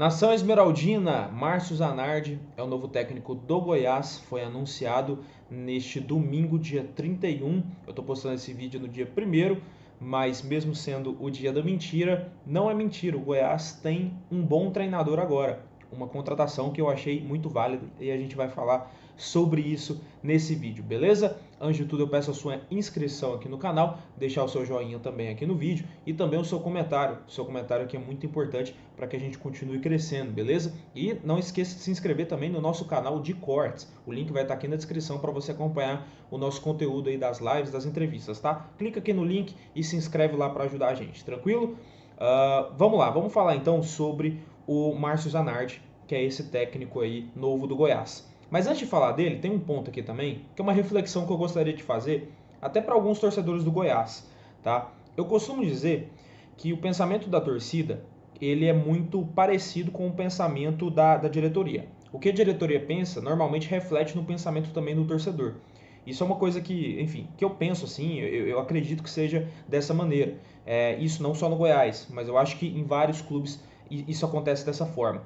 Nação Esmeraldina, Márcio Zanardi é o novo técnico do Goiás, foi anunciado neste domingo, dia 31. Eu estou postando esse vídeo no dia 1º, mas mesmo sendo o dia da mentira, não é mentira, o Goiás tem um bom treinador agora. Uma contratação que eu achei muito válida e a gente vai falar sobre isso nesse vídeo, beleza? Antes de tudo, eu peço a sua inscrição aqui no canal, deixar o seu joinha também aqui no vídeo e também o seu comentário. O seu comentário aqui é muito importante para que a gente continue crescendo, beleza? E não esqueça de se inscrever também no nosso canal de cortes. O link vai estar aqui na descrição para você acompanhar o nosso conteúdo aí das lives, das entrevistas, tá? Clica aqui no link e se inscreve lá para ajudar a gente, tranquilo? Vamos lá, vamos falar então sobre o Márcio Zanardi, que é esse técnico aí novo do Goiás. Mas antes de falar dele, tem um ponto aqui também, que é uma reflexão que eu gostaria de fazer, até para alguns torcedores do Goiás, tá? Eu costumo dizer que o pensamento da torcida, ele é muito parecido com o pensamento da diretoria. O que a diretoria pensa, normalmente reflete no pensamento também do torcedor. Isso é uma coisa que, enfim, que eu penso assim, eu acredito que seja dessa maneira. Isso não só no Goiás, mas eu acho que em vários clubes isso acontece dessa forma.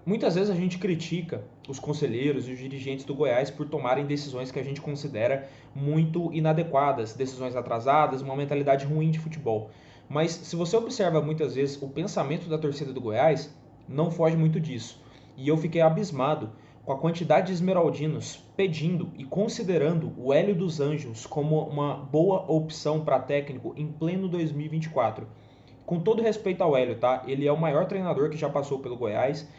Muitas vezes a gente critica os conselheiros e os dirigentes do Goiás por tomarem decisões que a gente considera muito inadequadas, decisões atrasadas, uma mentalidade ruim de futebol. Mas se você observa muitas vezes o pensamento da torcida do Goiás, não foge muito disso. E eu fiquei abismado com a quantidade de esmeraldinos pedindo e considerando o Hélio dos Anjos como uma boa opção para técnico em pleno 2024. Com todo respeito ao Hélio, tá? Ele é o maior treinador que já passou pelo Goiás.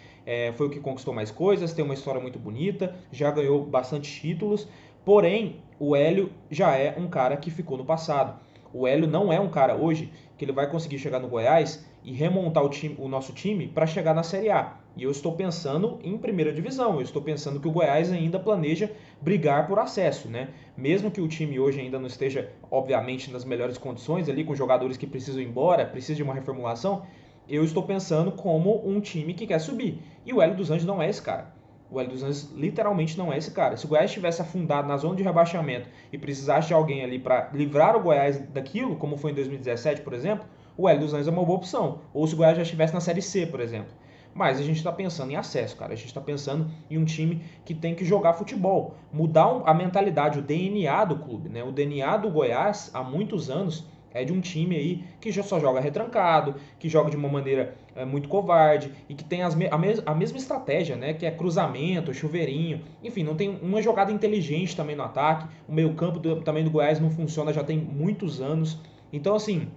Foi o que conquistou mais coisas, tem uma história muito bonita, já ganhou bastante títulos. Porém, o Hélio já é um cara que ficou no passado. O Hélio não é um cara hoje que ele vai conseguir chegar no Goiás e remontar o nosso time para chegar na Série A. E eu estou pensando em primeira divisão, eu estou pensando que o Goiás ainda planeja brigar por acesso, né? Mesmo que o time hoje ainda não esteja, obviamente, nas melhores condições, ali com jogadores que precisam ir embora, precisa de uma reformulação, eu estou pensando como um time que quer subir. E o Hélio dos Anjos não é esse cara. O Hélio dos Anjos literalmente não é esse cara. Se o Goiás estivesse afundado na zona de rebaixamento e precisasse de alguém ali para livrar o Goiás daquilo, como foi em 2017, por exemplo, o Hélio dos Anjos é uma boa opção. Ou se o Goiás já estivesse na Série C, por exemplo. Mas a gente está pensando em acesso, cara. A gente está pensando em um time que tem que jogar futebol, mudar a mentalidade, o DNA do clube, né? O DNA do Goiás há muitos anos é de um time aí que já só joga retrancado, que joga de uma maneira muito covarde e que tem a mesma estratégia, né? Que é cruzamento, chuveirinho, enfim, não tem uma jogada inteligente também no ataque. O meio-campo também do Goiás não funciona já tem muitos anos. Então, assim,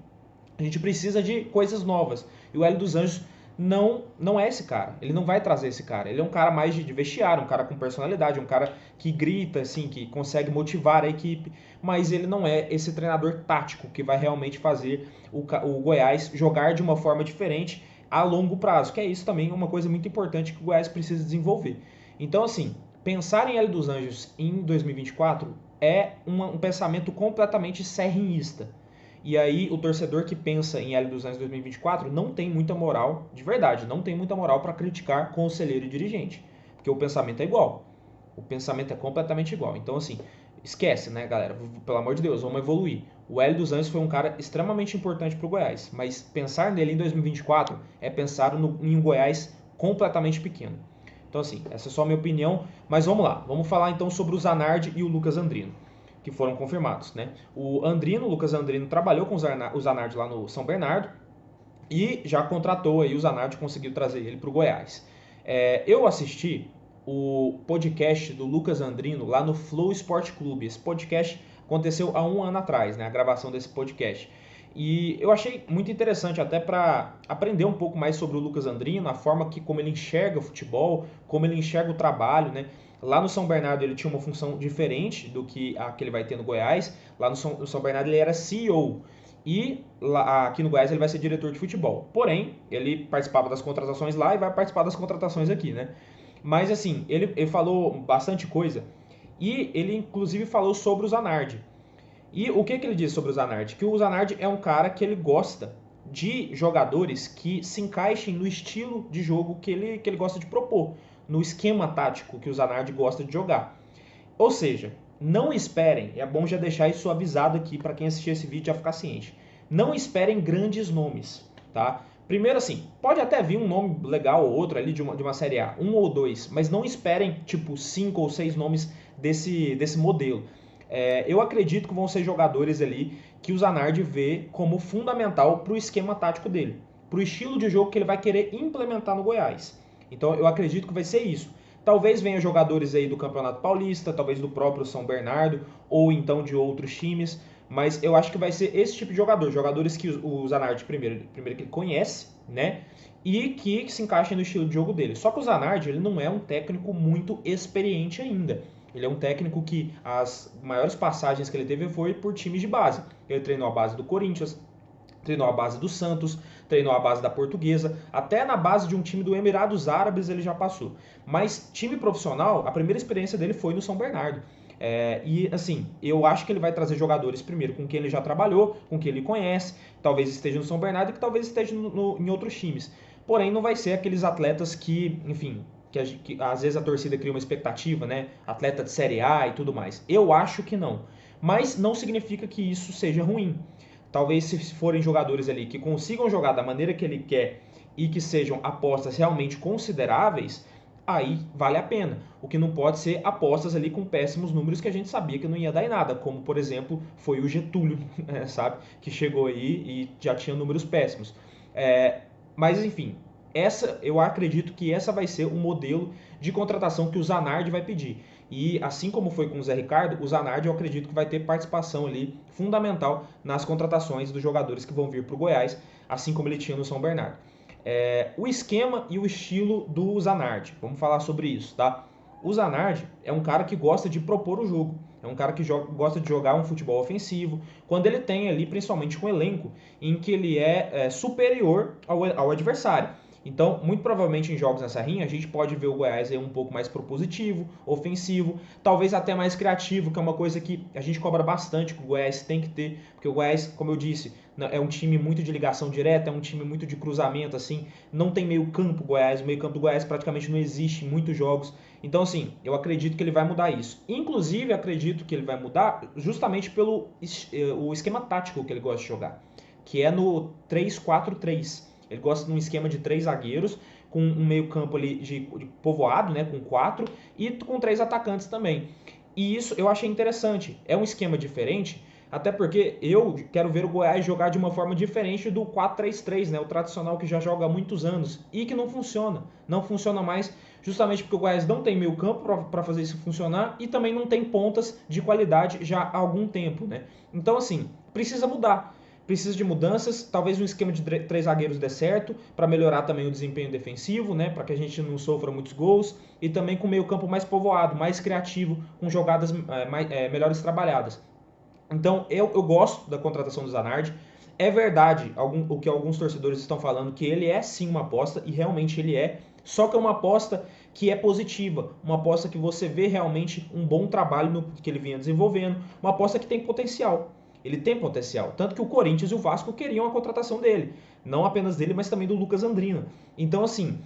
a gente precisa de coisas novas. E o Hélio dos Anjos não é esse cara. Ele não vai trazer esse cara. Ele é um cara mais de vestiário, um cara com personalidade, um cara que grita, assim, que consegue motivar a equipe. Mas ele não é esse treinador tático que vai realmente fazer o Goiás jogar de uma forma diferente a longo prazo. Que é isso também uma coisa muito importante que o Goiás precisa desenvolver. Então, assim, pensar em Hélio dos Anjos em 2024 é um pensamento completamente serrinista. E aí o torcedor que pensa em Hélio dos Anjos 2024 não tem muita moral, de verdade, não tem muita moral para criticar conselheiro e dirigente, porque o pensamento é igual. O pensamento é completamente igual. Então, assim, esquece, né, galera? Pelo amor de Deus, vamos evoluir. O Hélio dos Anjos foi um cara extremamente importante para o Goiás, mas pensar nele em 2024 é pensar em um Goiás completamente pequeno. Então, assim, essa é só a minha opinião, mas vamos lá. Vamos falar então sobre o Zanardi e o Lucas Andrino, que foram confirmados, né? O Lucas Andrino, trabalhou com o Zanardi lá no São Bernardo e já contratou aí o Zanardi, conseguiu trazer ele para o Goiás. Eu assisti o podcast do Lucas Andrino lá no Flow Sport Clube. Esse podcast aconteceu há um ano atrás, né? A gravação desse podcast. E eu achei muito interessante até para aprender um pouco mais sobre o Lucas Andrino, a forma como ele enxerga o futebol, como ele enxerga o trabalho, né? Lá no São Bernardo ele tinha uma função diferente do que a que ele vai ter no Goiás. Lá no São Bernardo ele era CEO. E lá, aqui no Goiás ele vai ser diretor de futebol. Porém, ele participava das contratações lá e vai participar das contratações aqui, né? Mas assim, ele falou bastante coisa. E ele inclusive falou sobre o Zanardi. E o que ele disse sobre o Zanardi? Que o Zanardi é um cara que ele gosta de jogadores que se encaixem no estilo de jogo que ele gosta de propor, no esquema tático que o Zanardi gosta de jogar. Ou seja, não esperem, é bom já deixar isso avisado aqui para quem assistir esse vídeo já ficar ciente. Não esperem grandes nomes, tá? Primeiro, assim, pode até vir um nome legal ou outro ali de uma Série A, um ou dois, mas não esperem, tipo, 5 ou 6 nomes desse modelo. Eu acredito que vão ser jogadores ali que o Zanardi vê como fundamental para o esquema tático dele, para o estilo de jogo que ele vai querer implementar no Goiás. Então eu acredito que vai ser isso. Talvez venha jogadores aí do Campeonato Paulista, talvez do próprio São Bernardo, ou então de outros times, mas eu acho que vai ser esse tipo de jogador, jogadores que o Zanardi primeiro que ele conhece, né? E que se encaixem no estilo de jogo dele. Só que o Zanardi, ele não é um técnico muito experiente ainda. Ele é um técnico que as maiores passagens que ele teve foi por times de base. Ele treinou a base do Corinthians, treinou a base do Santos, treinou a base da Portuguesa, até na base de um time do Emirados Árabes ele já passou. Mas time profissional, a primeira experiência dele foi no São Bernardo. E assim, eu acho que ele vai trazer jogadores primeiro com quem ele já trabalhou, com quem ele conhece, talvez esteja no São Bernardo e que talvez esteja em outros times. Porém, não vai ser aqueles atletas que, enfim, que às vezes a torcida cria uma expectativa, né? Atleta de Série A e tudo mais. Eu acho que não. Mas não significa que isso seja ruim. Talvez se forem jogadores ali que consigam jogar da maneira que ele quer e que sejam apostas realmente consideráveis, aí vale a pena. O que não pode ser apostas ali com péssimos números que a gente sabia que não ia dar em nada, como por exemplo foi o Getúlio, sabe? Que chegou aí e já tinha números péssimos. Mas enfim, eu acredito que essa vai ser o modelo de contratação que o Zanardi vai pedir. E assim como foi com o Zé Ricardo, o Zanardi eu acredito que vai ter participação ali fundamental nas contratações dos jogadores que vão vir para o Goiás, assim como ele tinha no São Bernardo. O esquema e o estilo do Zanardi, vamos falar sobre isso, tá? O Zanardi é um cara que gosta de propor o jogo, é um cara que gosta de jogar um futebol ofensivo, quando ele tem ali, principalmente com um elenco, em que ele é superior ao adversário. Então, muito provavelmente em jogos nessa rinha, a gente pode ver o Goiás aí um pouco mais propositivo, ofensivo, talvez até mais criativo, que é uma coisa que a gente cobra bastante que o Goiás tem que ter, porque o Goiás, como eu disse, é um time muito de ligação direta, é um time muito de cruzamento, assim, não tem meio campo Goiás, o meio campo do Goiás praticamente não existe em muitos jogos. Então, assim, eu acredito que ele vai mudar isso. Inclusive, acredito que ele vai mudar justamente pelo o esquema tático que ele gosta de jogar, que é no 3-4-3. Ele gosta de um esquema de 3 zagueiros, com um meio campo ali de povoado, né, com 4, e com 3 atacantes também. E isso eu achei interessante. É um esquema diferente, até porque eu quero ver o Goiás jogar de uma forma diferente do 4-3-3, né, o tradicional que já joga há muitos anos, e que não funciona. Não funciona mais justamente porque o Goiás não tem meio campo para fazer isso funcionar e também não tem pontas de qualidade já há algum tempo, né? Então, assim, precisa mudar. Precisa de mudanças, talvez um esquema de 3 zagueiros dê certo, para melhorar também o desempenho defensivo, né, para que a gente não sofra muitos gols, e também com o meio campo mais povoado, mais criativo, com jogadas melhores trabalhadas. Então, eu gosto da contratação do Zanardi. É verdade o que alguns torcedores estão falando, que ele é sim uma aposta, e realmente ele é, só que é uma aposta que é positiva, uma aposta que você vê realmente um bom trabalho no que ele vinha desenvolvendo, uma aposta que tem potencial. Ele tem potencial. Tanto que o Corinthians e o Vasco queriam a contratação dele. Não apenas dele, mas também do Lucas Andrino. Então, assim,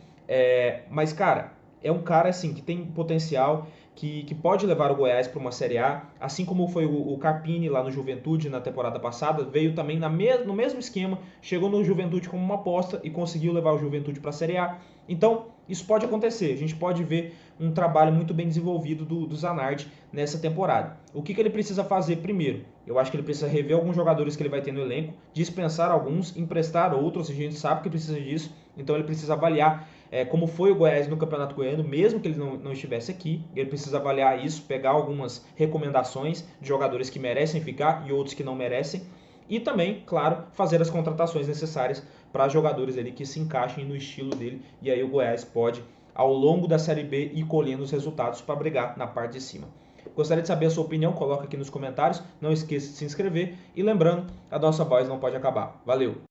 mas, cara, é um cara assim que tem potencial, que pode levar o Goiás para uma Série A, assim como foi o Carpini lá no Juventude na temporada passada, veio também no mesmo esquema, chegou no Juventude como uma aposta e conseguiu levar o Juventude para a Série A. Então, isso pode acontecer, a gente pode ver um trabalho muito bem desenvolvido do Zanardi nessa temporada. O que ele precisa fazer primeiro? Eu acho que ele precisa rever alguns jogadores que ele vai ter no elenco, dispensar alguns, emprestar outros, a gente sabe que precisa disso, então ele precisa avaliar como foi o Goiás no Campeonato Goiano, mesmo que ele não estivesse aqui, ele precisa avaliar isso, pegar algumas recomendações de jogadores que merecem ficar e outros que não merecem, e também, claro, fazer as contratações necessárias para jogadores ali que se encaixem no estilo dele, e aí o Goiás pode, ao longo da Série B, ir colhendo os resultados para brigar na parte de cima. Gostaria de saber a sua opinião, coloca aqui nos comentários, não esqueça de se inscrever, e lembrando, a nossa voz não pode acabar. Valeu!